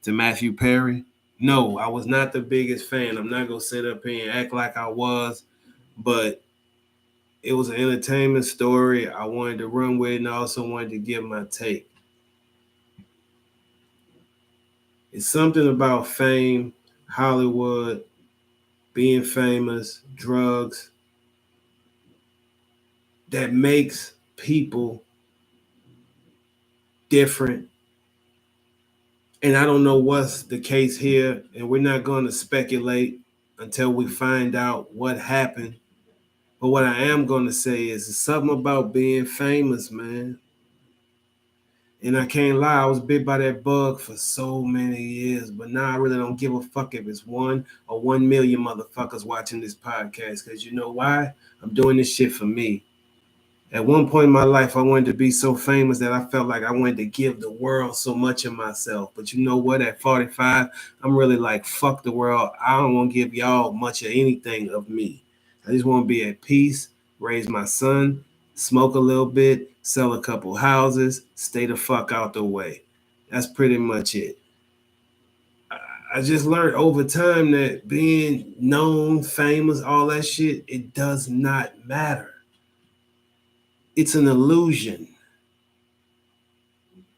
to Matthew Perry. No, I was not the biggest fan. I'm not gonna sit up here and act like I was, but it was an entertainment story. I wanted to run with it, and I also wanted to give my take. It's something about fame, Hollywood, being famous, drugs, that makes people different. And I don't know what's the case here, and we're not going to speculate until we find out what happened. But what I am going to say is it's something about being famous, man. And I can't lie, I was bit by that bug for so many years, but now I really don't give a fuck if it's 1 or 1 million motherfuckers watching this podcast. Because you know why? I'm doing this shit for me. At one point in my life, I wanted to be so famous that I felt like I wanted to give the world so much of myself. But you know what? At 45, I'm really like, fuck the world. I don't want to give y'all much of anything of me. I just want to be at peace, raise my son, smoke a little bit, sell a couple houses, stay the fuck out the way. That's pretty much it. I just learned over time that being known, famous, all that shit, it does not matter. It's an illusion.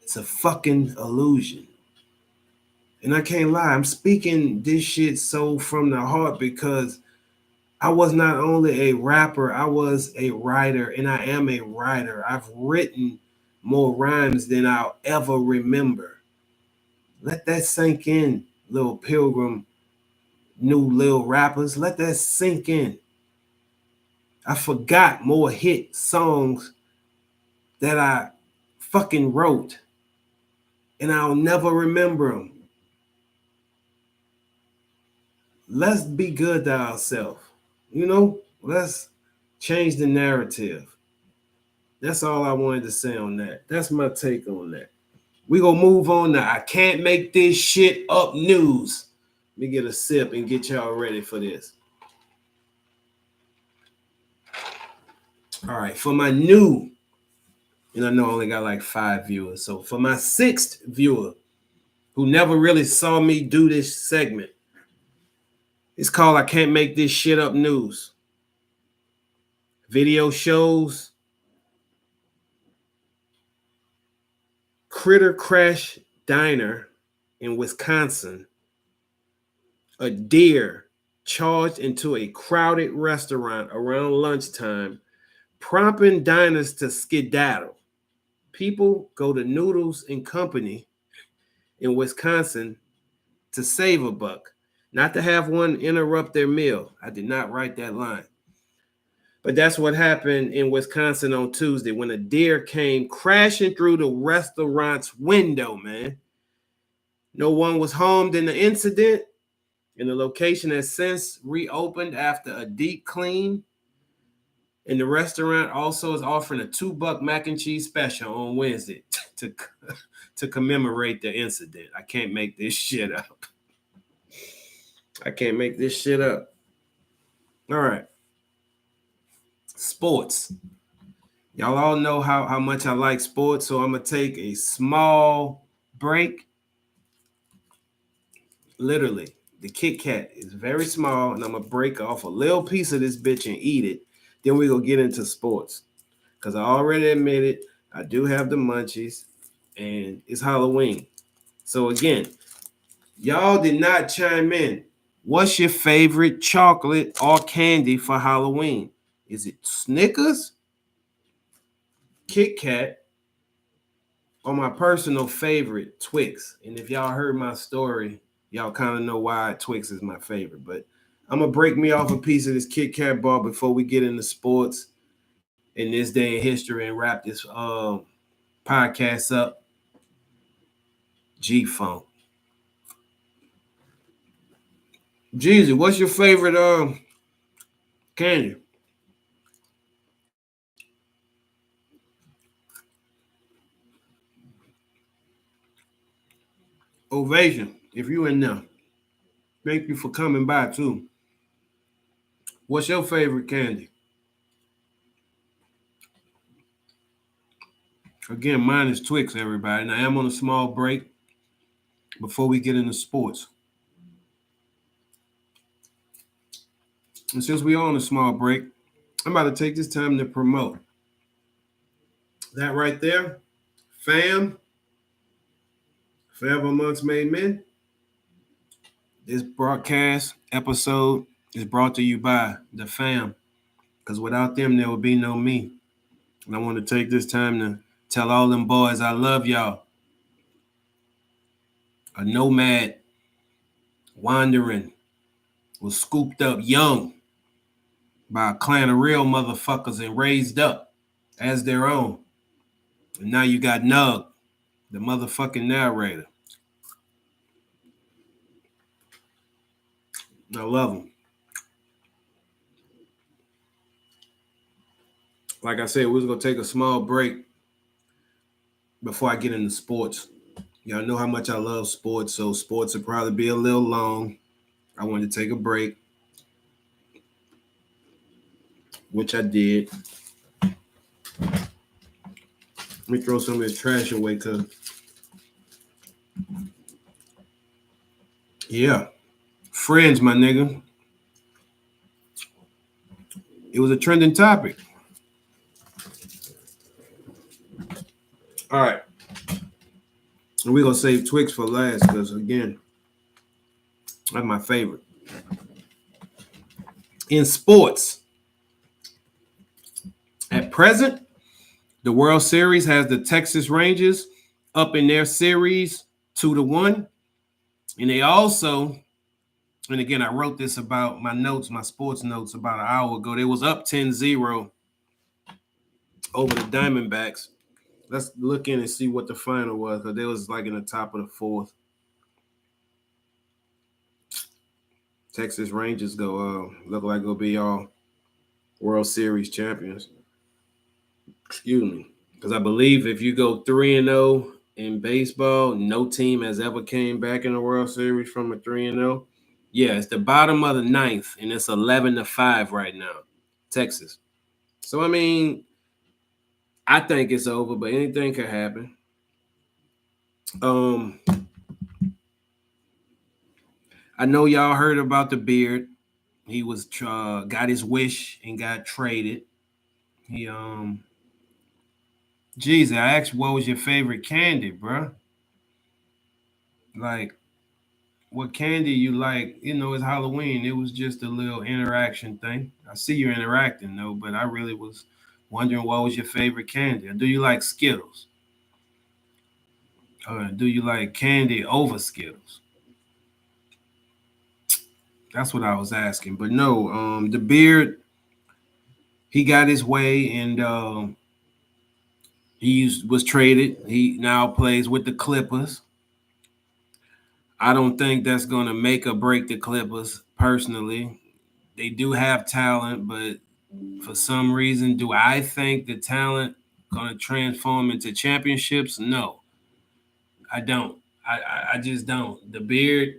It's a fucking illusion. And I can't lie, I'm speaking this shit so from the heart because I was not only a rapper, I was a writer, and I am a writer. I've written more rhymes than I'll ever remember. Let that sink in, little pilgrim, new little rappers. Let that sink in. I forgot more hit songs that I fucking wrote, and I'll never remember them. Let's be good to ourselves. Let's change the narrative. That's all I wanted to say on that. That's my take on that. We gonna move on to I can't make this shit up news. Let me get a sip and get y'all ready for this. All right, for my new, and I know I only got like 5 viewers. So for my 6th viewer who never really saw me do this segment, it's called I Can't Make This Shit Up News. Video shows Critter Crash Diner in Wisconsin. A deer charged into a crowded restaurant around lunchtime, prompting diners to skedaddle. People go to Noodles and Company in Wisconsin to save a buck, not to have one interrupt their meal. I did not write that line. But that's what happened in Wisconsin on Tuesday when a deer came crashing through the restaurant's window, man. No one was harmed in the incident, and the location has since reopened after a deep clean. And the restaurant also is offering a $2 mac and cheese special on Wednesday to commemorate the incident. I can't make this shit up. I can't make this shit up. All right. Sports. Y'all all know how much I like sports, so I'm going to take a small break. Literally, the Kit Kat is very small, and I'm going to break off a little piece of this bitch and eat it. Then we're going to get into sports. Because I already admitted I do have the munchies, and it's Halloween. So again, y'all did not chime in. What's your favorite chocolate or candy for Halloween? Is it Snickers, Kit Kat, or my personal favorite, Twix? And if y'all heard my story, y'all kind of know why Twix is my favorite. But I'm going to break me off a piece of this Kit Kat bar before we get into sports in this day in history and wrap this podcast up. G-Funk. Jeezy, what's your favorite candy? Ovation, if you in there. Thank you for coming by too. What's your favorite candy? Again, mine is Twix, everybody. And I am on a small break before we get into sports. And since we are on a small break, I'm about to take this time to promote. That right there, fam, Forever Amongst Made Men. This broadcast episode is brought to you by the fam. Because without them, there would be no me. And I want to take this time to tell all them boys I love y'all. A nomad wandering was scooped up young by a clan of real motherfuckers and raised up as their own. And now you got Nug, the motherfucking narrator. I love him. Like I said, we're going to take a small break before I get into sports. Y'all know how much I love sports, so sports will probably be a little long. I wanted to take a break, which I did. Let me throw some of this trash away, cuz. Yeah. Friends, my nigga. It was a trending topic. All right. And we're going to save Twix for last because, again, that's my favorite. In sports, at present, the World Series has the Texas Rangers up in their series 2-1. And they also, and again, I wrote this about my notes, my sports notes about an hour ago. They was up 10-0 over the Diamondbacks. Let's look in and see what the final was, because they was like in the top of the fourth. Texas Rangers look like they'll be all World Series champions. Excuse me. Because I believe if you go 3-0 in baseball, no team has ever came back in the World Series from a 3-0. Yeah, it's the bottom of the ninth, and it's 11-5 right now. Texas. So I mean, I think it's over, but anything could happen. I know y'all heard about the Beard. He was got his wish and got traded. He Jeez, I asked what was your favorite candy, bro? Like, what candy you like? You know, it's Halloween. It was just a little interaction thing. I see you interacting though, but I really was wondering what was your favorite candy. Or do you like Skittles? Or do you like candy over Skittles? That's what I was asking. But no, the Beard, he got his way, and was traded. He now plays with the Clippers. I don't think that's going to make or break the Clippers personally. They do have talent, but for some reason, do I think the talent going to transform into championships? No, I don't. I just don't. The Beard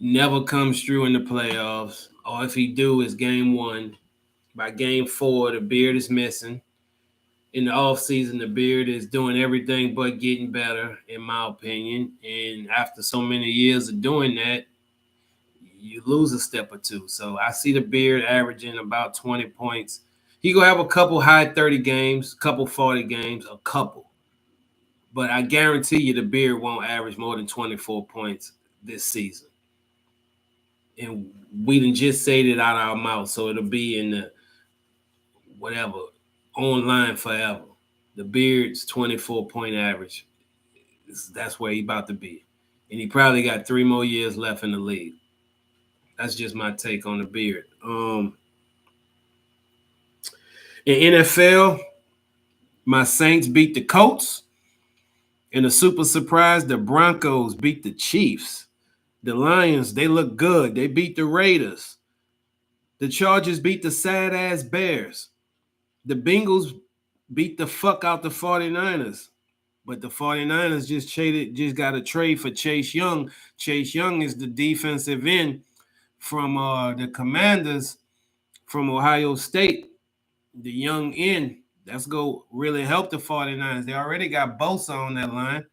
never comes through in the playoffs, or if he do, it's game one. By game four, the Beard is missing. In the offseason, the Beard is doing everything but getting better, in my opinion. And after so many years of doing that, you lose a step or two. So I see the Beard averaging about 20 points. He gonna have a couple high 30 games, a couple 40 games, a couple. But I guarantee you the Beard won't average more than 24 points this season. And we didn't just say it out of our mouth, so it'll be in the whatever, online forever. The Beard's 24-point average. That's where he about to be. And he probably got 3 more years left in the league. That's just my take on the Beard. In NFL, my Saints beat the Colts. In a super surprise, the Broncos beat the Chiefs. The Lions, they look good. They beat the Raiders. The Chargers beat the sad-ass Bears. The Bengals beat the fuck out the 49ers. But the 49ers just got a trade for Chase Young. Chase Young is the defensive end from the Commanders from Ohio State. The young end. That's go really help the 49ers. They already got Bosa on that line.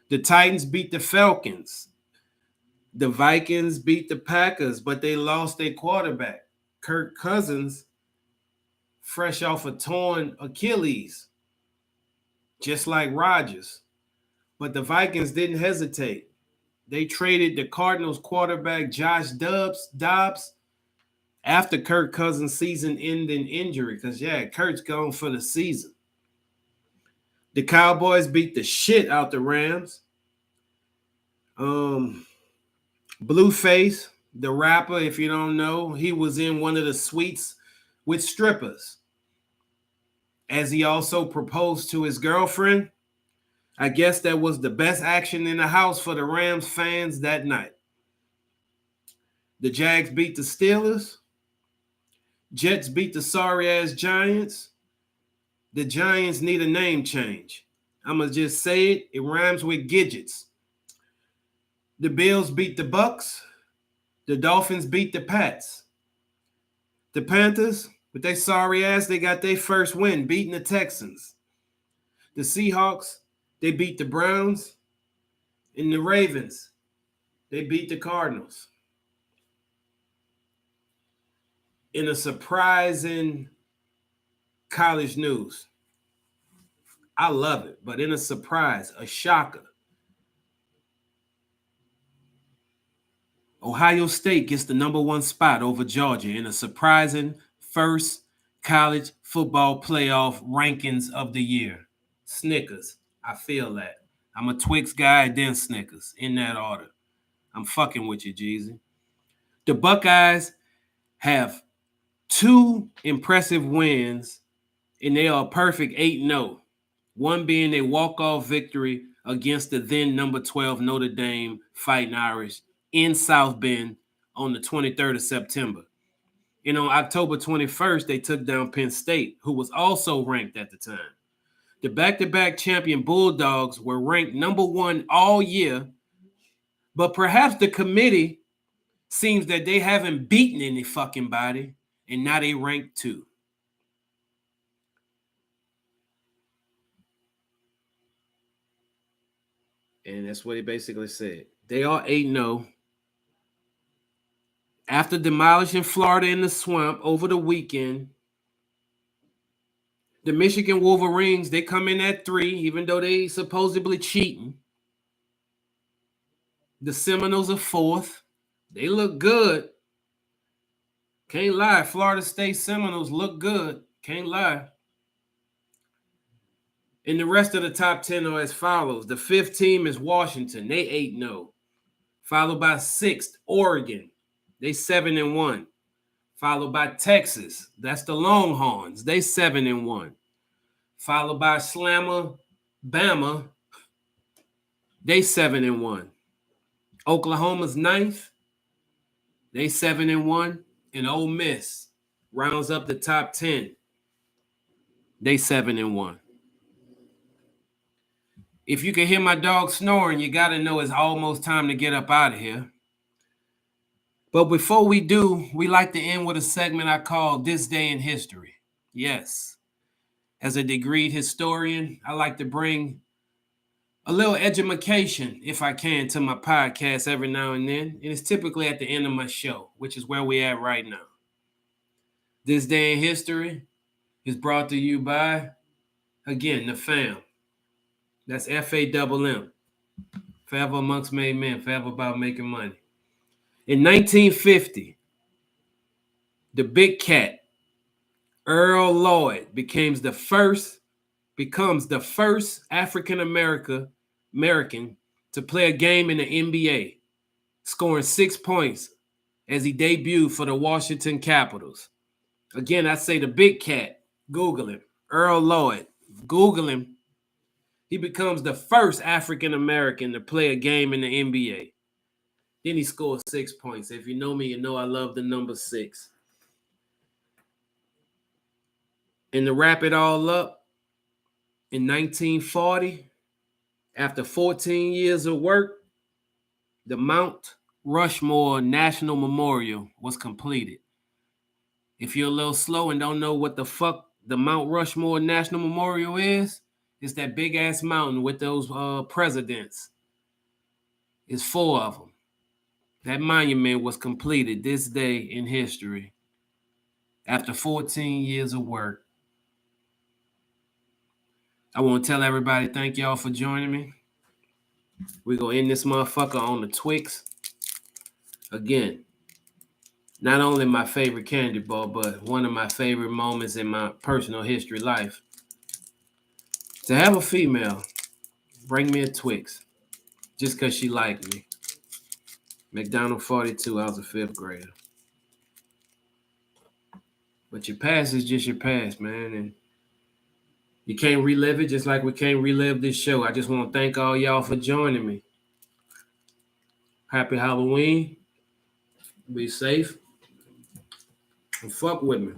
The Titans beat the Falcons. The Vikings beat the Packers, but they lost their quarterback, Kirk Cousins, fresh off a torn Achilles, just like Rodgers. But the Vikings didn't hesitate. They traded the Cardinals quarterback Josh Dobbs after Kirk Cousins' season-ending injury, because Kirk's gone for the season. The Cowboys beat the shit out the Rams. Blueface, the rapper, if you don't know, he was in one of the suites with strippers. As he also proposed to his girlfriend. I guess that was the best action in the house for the Rams fans that night. The Jags beat the Steelers. Jets beat the sorry-ass Giants. The Giants need a name change. I'm going to just say it. It rhymes with Gidgets. The Bills beat the Bucks. The Dolphins beat the Pats. The Panthers, with their sorry ass, they got their first win, beating the Texans. The Seahawks, they beat the Browns. And the Ravens, they beat the Cardinals. In a surprising college news. I love it, but in a surprise, a shocker. Ohio State gets the #1 spot over Georgia in a surprising first college football playoff rankings of the year. Snickers. I feel that. I'm a Twix guy, then Snickers, in that order. I'm fucking with you, Jeezy. The Buckeyes have 2 impressive wins, and they are a perfect 8-0. One being a walk-off victory against the then number 12 Notre Dame Fighting Irish in South Bend on the 23rd of September. And on October 21st, they took down Penn State, who was also ranked at the time. The back-to-back champion Bulldogs were ranked #1 all year, but perhaps the committee seems that they haven't beaten any fucking body, and now they ranked 2. And that's what he basically said. They are 8-0. After demolishing Florida in the swamp over the weekend, the Michigan Wolverines, they come in at 3, even though they supposedly cheating. The Seminoles are 4th. They look good. Can't lie. Florida State Seminoles look good. Can't lie. And the rest of the top 10 are as follows. The 5th team is Washington. They 8-0. Followed by 6th, Oregon. They 7-1. Followed by Texas. That's the Longhorns. They 7-1. Followed by Slammer, Bama. They 7-1. Oklahoma's 9th. They 7-1. And Ole Miss rounds up the top 10. They 7-1. If you can hear my dog snoring, you got to know it's almost time to get up out of here. But before we do, we like to end with a segment I call This Day in History. Yes, as a degreed historian, I like to bring a little edumacation, if I can, to my podcast every now and then. And it's typically at the end of my show, which is where we're at right now. This Day in History is brought to you by, again, the fam. That's FAMM. Forever amongst made men, forever about making money. In 1950, the big cat, Earl Lloyd, becomes the first African American to play a game in the NBA, scoring 6 points as he debuted for the Washington Capitals. Again, I say the big cat. Google him. Earl Lloyd. Google him. He becomes the first African American to play a game in the NBA. Then he scores 6 points. If you know me, you know I love the number 6. And to wrap it all up, in 1940, after 14 years of work, the Mount Rushmore National Memorial was completed. If you're a little slow and don't know what the fuck the Mount Rushmore National Memorial is, it's that big-ass mountain with those presidents. It's 4 of them. That monument was completed this day in history after 14 years of work. I want to tell everybody thank y'all for joining me. We're going to end this motherfucker on the Twix. Again, not only my favorite candy bar, but one of my favorite moments in my personal history life. To have a female bring me a Twix just because she liked me. McDonald 42, I was a 5th grader. But your past is just your past, man. And you can't relive it just like we can't relive this show. I just want to thank all y'all for joining me. Happy Halloween. Be safe. And fuck with me.